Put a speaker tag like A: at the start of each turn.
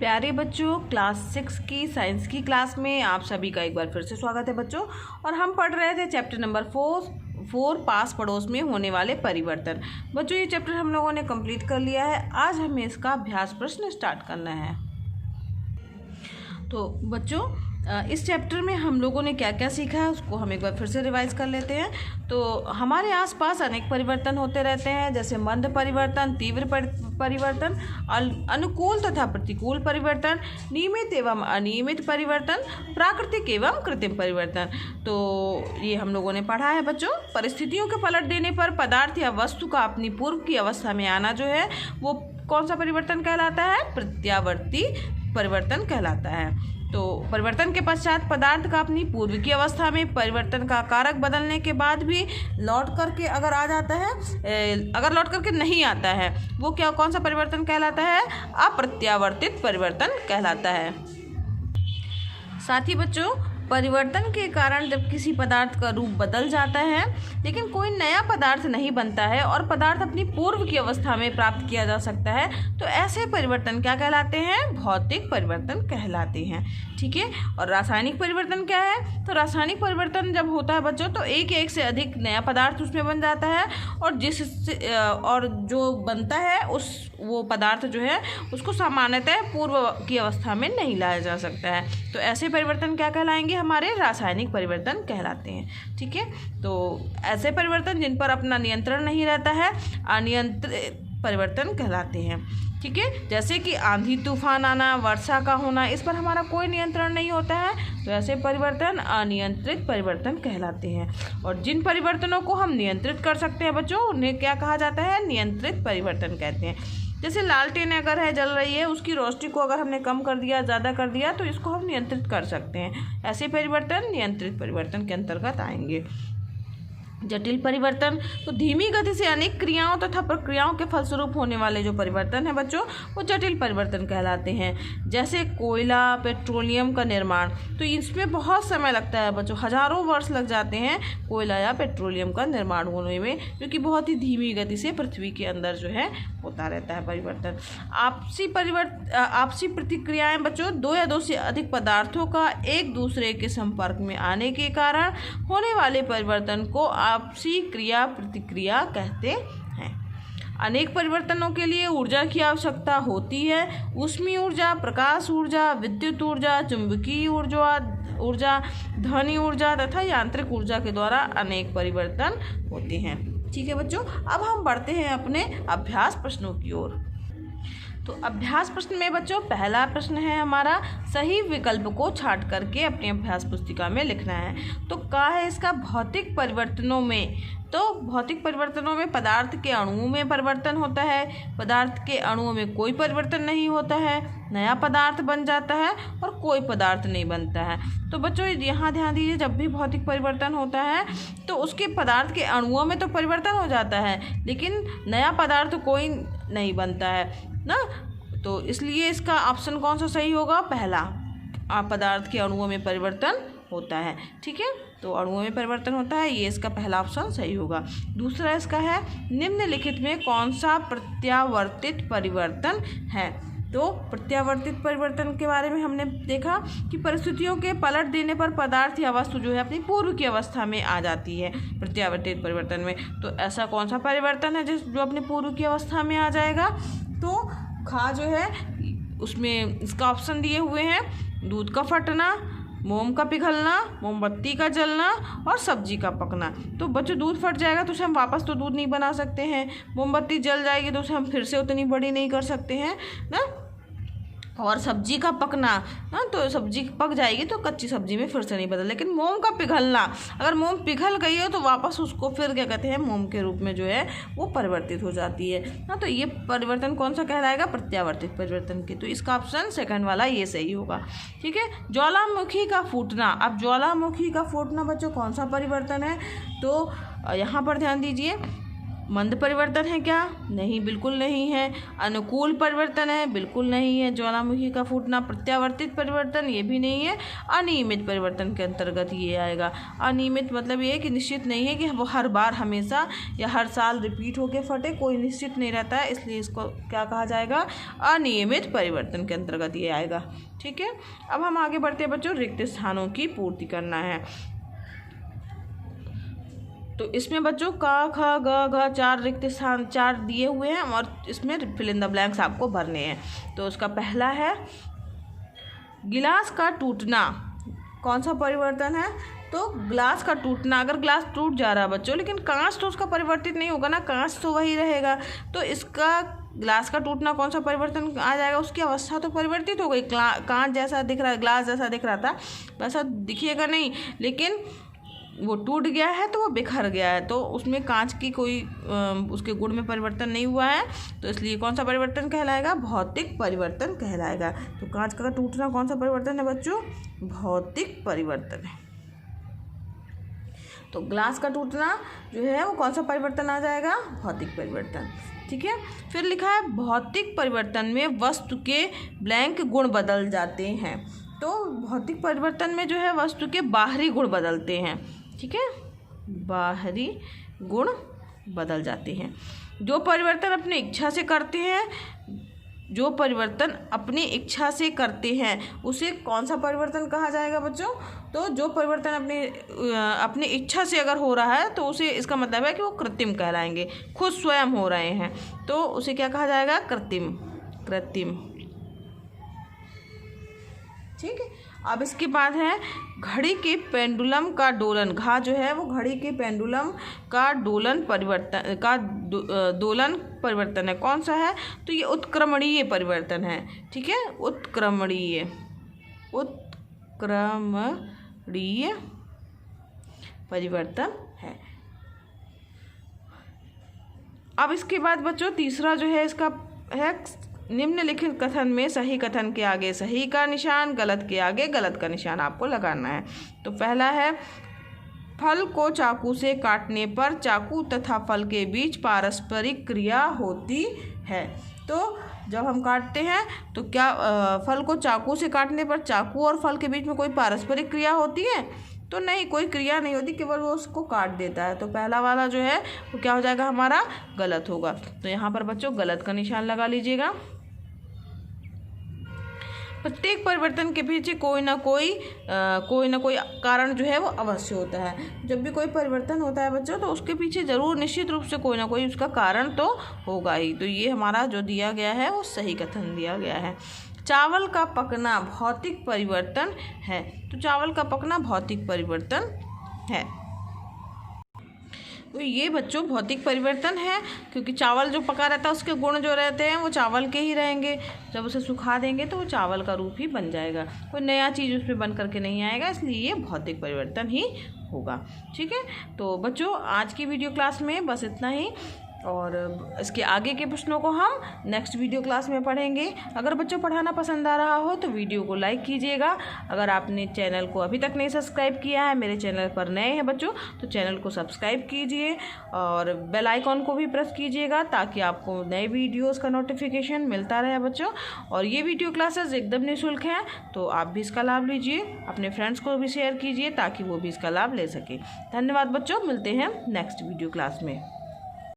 A: प्यारे बच्चों, क्लास 6 की साइंस की क्लास में आप सभी का एक बार फिर से स्वागत है बच्चों। और हम पढ़ रहे थे चैप्टर नंबर 4 पास पड़ोस में होने वाले परिवर्तन। बच्चों, ये चैप्टर हम लोगों ने कंप्लीट कर लिया है। आज हमें इसका अभ्यास प्रश्न स्टार्ट करना है। तो बच्चों, इस चैप्टर में हम लोगों ने क्या क्या सीखा है उसको हम एक बार फिर से रिवाइज कर लेते हैं। तो हमारे आसपास अनेक परिवर्तन होते रहते हैं, जैसे मंद परिवर्तन, तीव्र परिवर्तन, अनुकूल तथा प्रतिकूल परिवर्तन, नियमित एवं अनियमित परिवर्तन, प्राकृतिक एवं कृत्रिम परिवर्तन। तो ये हम लोगों ने पढ़ा है बच्चों। परिस्थितियों के पलट देने पर पदार्थ या वस्तु का अपनी पूर्व की अवस्था में आना जो है वो कौन सा परिवर्तन कहलाता है? प्रत्यावर्ती परिवर्तन कहलाता है। तो परिवर्तन के पश्चात पदार्थ का अपनी पूर्व की अवस्था में परिवर्तन का कारक बदलने के बाद भी लौट करके अगर आ जाता है, अगर लौट करके नहीं आता है, वो क्या कौन सा परिवर्तन कहलाता है? अप्रत्यावर्तित परिवर्तन कहलाता है। साथ ही बच्चों, परिवर्तन के कारण जब किसी पदार्थ का रूप बदल जाता है लेकिन कोई नया पदार्थ नहीं बनता है और पदार्थ अपनी पूर्व की अवस्था में प्राप्त किया जा सकता है, तो ऐसे परिवर्तन क्या कहलाते हैं? भौतिक परिवर्तन कहलाते हैं। ठीक है। और रासायनिक परिवर्तन क्या है? तो रासायनिक परिवर्तन जब होता है बच्चों तो एक से अधिक नया पदार्थ उसमें बन जाता है और जो बनता है वो पदार्थ जो है उसको सामान्यतः पूर्व की अवस्था में नहीं लाया जा सकता है। तो ऐसे परिवर्तन क्या कहलाएंगे? हमारे रासायनिक परिवर्तन कहलाते हैं। ठीक है। तो ऐसे परिवर्तन जिन पर अपना नियंत्रण नहीं रहता है अनियंत्रित परिवर्तन कहलाते हैं। ठीक है। जैसे कि आंधी तूफान आना, वर्षा का होना, इस पर हमारा कोई नियंत्रण नहीं होता है, तो ऐसे परिवर्तन अनियंत्रित परिवर्तन कहलाते हैं। और जिन परिवर्तनों को हम नियंत्रित कर सकते हैं बच्चों, उन्हें क्या कहा जाता है? नियंत्रित परिवर्तन कहते हैं। जैसे लालटेन अगर है जल रही है, उसकी रोशनी को अगर हमने कम कर दिया, ज़्यादा कर दिया, तो इसको हम नियंत्रित कर सकते हैं। ऐसे परिवर्तन नियंत्रित परिवर्तन के अंतर्गत आएंगे। जटिल परिवर्तन, तो धीमी गति से अनेक क्रियाओं तथा प्रक्रियाओं के फलस्वरूप होने वाले जो परिवर्तन है बच्चों, वो जटिल परिवर्तन कहलाते हैं। जैसे कोयला, पेट्रोलियम का निर्माण, तो इसमें बहुत समय लगता है बच्चों, हजारों वर्ष लग जाते हैं कोयला या पेट्रोलियम का निर्माण होने में, क्योंकि बहुत ही धीमी गति से पृथ्वी के अंदर जो है होता रहता है परिवर्तन। आपसी प्रतिक्रियाएं बच्चों, दो या दो से अधिक पदार्थों का एक दूसरे के संपर्क में आने के कारण होने वाले परिवर्तन को आपसी क्रिया प्रतिक्रिया कहते हैं। अनेक परिवर्तनों के लिए ऊर्जा की आवश्यकता होती है। ऊष्मीय ऊर्जा, प्रकाश ऊर्जा, विद्युत ऊर्जा, चुंबकीय ऊर्जा, ध्वनि ऊर्जा तथा यांत्रिक ऊर्जा के द्वारा अनेक परिवर्तन होते हैं। ठीक है बच्चों, अब हम बढ़ते हैं अपने अभ्यास प्रश्नों की ओर। तो अभ्यास प्रश्न में बच्चों पहला प्रश्न है हमारा, सही विकल्प को छांट करके अपनी अभ्यास पुस्तिका में लिखना है। तो क्या है इसका? भौतिक परिवर्तनों में, तो भौतिक परिवर्तनों में पदार्थ के अणुओं में परिवर्तन होता है, पदार्थ के अणुओं में कोई परिवर्तन नहीं होता है, नया पदार्थ बन जाता है और कोई पदार्थ नहीं बनता है। तो बच्चों यहाँ ध्यान दीजिए, जब भी भौतिक परिवर्तन होता है तो उसके पदार्थ के अणुओं में तो परिवर्तन हो जाता है लेकिन नया पदार्थ कोई नहीं बनता है ना। तो इसलिए इसका ऑप्शन कौन सा सही होगा? पहला, पदार्थ के अणुओं में परिवर्तन होता है। ठीक है। तो अणुओं में परिवर्तन होता है, ये इसका पहला ऑप्शन सही होगा। दूसरा इसका है, निम्नलिखित में कौन सा प्रत्यावर्तित परिवर्तन है? तो प्रत्यावर्तित परिवर्तन के बारे में हमने देखा कि परिस्थितियों के पलट देने पर पदार्थ या वस्तु जो है अपनी पूर्व की अवस्था में आ जाती है प्रत्यावर्तित परिवर्तन में। तो ऐसा कौन सा परिवर्तन है जो अपनी पूर्व की अवस्था में आ जाएगा? तो खा जो है उसमें इसका ऑप्शन दिए हुए हैं, दूध का फटना, मोम का पिघलना, मोमबत्ती का जलना और सब्जी का पकना। तो बच्चों दूध फट जाएगा तो उसे हम वापस तो दूध नहीं बना सकते हैं, मोमबत्ती जल जाएगी तो उसे हम फिर से उतनी बड़ी नहीं कर सकते हैं ना, और सब्जी का पकना ना, तो सब्जी पक जाएगी तो कच्ची सब्जी में फिर से नहीं बदल। लेकिन मोम का पिघलना, अगर मोम पिघल गई हो तो वापस उसको फिर क्या कहते हैं? मोम के रूप में जो है वो परिवर्तित हो जाती है ना। तो ये परिवर्तन कौन सा कहलाएगा? प्रत्यावर्तित परिवर्तन की। तो इसका ऑप्शन सेकंड वाला ये सही होगा। ठीक है। ज्वालामुखी का फूटना, अब ज्वालामुखी का फूटना बच्चों कौन सा परिवर्तन है? तो यहाँ पर ध्यान दीजिए, मंद परिवर्तन है क्या? नहीं, बिल्कुल नहीं है। अनुकूल परिवर्तन है? बिल्कुल नहीं है। ज्वालामुखी का फूटना प्रत्यावर्तित परिवर्तन? ये भी नहीं है। अनियमित परिवर्तन के अंतर्गत ये आएगा। अनियमित मतलब ये कि निश्चित नहीं है कि वो हर बार हमेशा या हर साल रिपीट होके फटे, कोई निश्चित नहीं रहता है, इसलिए इसको क्या कहा जाएगा? अनियमित परिवर्तन के अंतर्गत ये आएगा। ठीक है, अब हम आगे बढ़ते हैं बच्चों। रिक्त स्थानों की पूर्ति करना है। तो इसमें बच्चों का, ख, ग, घ 4 रिक्त स्थान 4 दिए हुए हैं और इसमें फिल इन द ब्लैंक्स आपको भरने हैं। तो उसका पहला है गिलास का टूटना। कौन सा परिवर्तन है? तो ग्लास का टूटना। अगर ग्लास टूट जा रहा है बच्चों, लेकिन कांच तो उसका परिवर्तित नहीं होगा ना, कांच तो वही रहेगा। तो इसका ग्लास का टूटना कौन सा परिवर्तन आ जाएगा? उसकी अवस्था तो परिवर्तित हो गई। कांच जैसा दिख रहा, ग्लास जैसा दिख रहा था वैसा दिखिएगा नहीं, लेकिन वो टूट गया है तो वो बिखर गया है, तो उसमें कांच की कोई उसके गुण में परिवर्तन नहीं हुआ है, तो इसलिए कौन सा परिवर्तन कहलाएगा? भौतिक परिवर्तन कहलाएगा। तो कांच का टूटना कौन सा परिवर्तन है बच्चों? भौतिक परिवर्तन है। तो ग्लास का टूटना जो है वो कौन सा परिवर्तन आ जाएगा? भौतिक परिवर्तन। ठीक है, फिर लिखा है भौतिक परिवर्तन में वस्तु के ब्लैंक गुण बदल जाते हैं। तो भौतिक परिवर्तन में जो है वस्तु के बाहरी गुण बदलते हैं। ठीक है, बाहरी गुण बदल जाते हैं। जो परिवर्तन अपनी इच्छा से करते हैं, जो परिवर्तन अपनी इच्छा से करते हैं उसे कौन सा परिवर्तन कहा जाएगा बच्चों? तो जो परिवर्तन अपनी इच्छा से अगर हो रहा है तो उसे, इसका मतलब है कि वो कृत्रिम कहलाएंगे, खुद स्वयं हो रहे हैं, तो उसे क्या कहा जाएगा? कृत्रिम। ठीक है, अब इसके बाद है घड़ी के पेंडुलम का दोलन। घा जो है वो घड़ी के पेंडुलम का दोलन परिवर्तन है। कौन सा है? तो ये उत्क्रमणीय परिवर्तन है। ठीक है, उत्क्रमणीय परिवर्तन है। अब इसके बाद बच्चों तीसरा जो है इसका है निम्नलिखित कथन में सही कथन के आगे सही का निशान, गलत के आगे गलत का निशान आपको लगाना है। तो पहला है फल को चाकू से काटने पर चाकू तथा फल के बीच पारस्परिक क्रिया होती है। तो जब हम काटते हैं तो क्या फल को चाकू से काटने पर चाकू और फल के बीच में कोई पारस्परिक क्रिया होती है? तो नहीं, कोई क्रिया नहीं होती, केवल वो उसको काट देता है। तो पहला वाला जो है वो क्या हो जाएगा? हमारा गलत होगा। तो यहाँ पर बच्चों गलत का निशान लगा लीजिएगा। प्रत्येक परिवर्तन के पीछे कोई ना कोई कारण जो है वो अवश्य होता है। जब भी कोई परिवर्तन होता है बच्चों तो उसके पीछे ज़रूर निश्चित रूप से कोई ना कोई उसका कारण तो होगा ही। तो ये हमारा जो दिया गया है वो सही कथन दिया गया है। चावल का पकना भौतिक परिवर्तन है। तो चावल का पकना भौतिक परिवर्तन है। तो ये बच्चों भौतिक परिवर्तन है, क्योंकि चावल जो पका रहता है उसके गुण जो रहते हैं वो चावल के ही रहेंगे। जब उसे सुखा देंगे तो वो चावल का रूप ही बन जाएगा, कोई नया चीज़ उसमें बन करके नहीं आएगा, इसलिए ये भौतिक परिवर्तन ही होगा। ठीक है, तो बच्चों आज की वीडियो क्लास में बस इतना ही, और इसके आगे के प्रश्नों को हम नेक्स्ट वीडियो क्लास में पढ़ेंगे। अगर बच्चों पढ़ाना पसंद आ रहा हो तो वीडियो को लाइक कीजिएगा। अगर आपने चैनल को अभी तक नहीं सब्सक्राइब किया है, मेरे चैनल पर नए हैं बच्चों, तो चैनल को सब्सक्राइब कीजिए और बेल आइकॉन को भी प्रेस कीजिएगा ताकि आपको नए वीडियोस का नोटिफिकेशन मिलता रहे बच्चों। और ये वीडियो क्लासेस एकदम निःशुल्क हैं, तो आप भी इसका लाभ लीजिए, अपने फ्रेंड्स को भी शेयर कीजिए ताकि वो भी इसका लाभ ले सके। धन्यवाद बच्चों, मिलते हैं नेक्स्ट वीडियो क्लास में।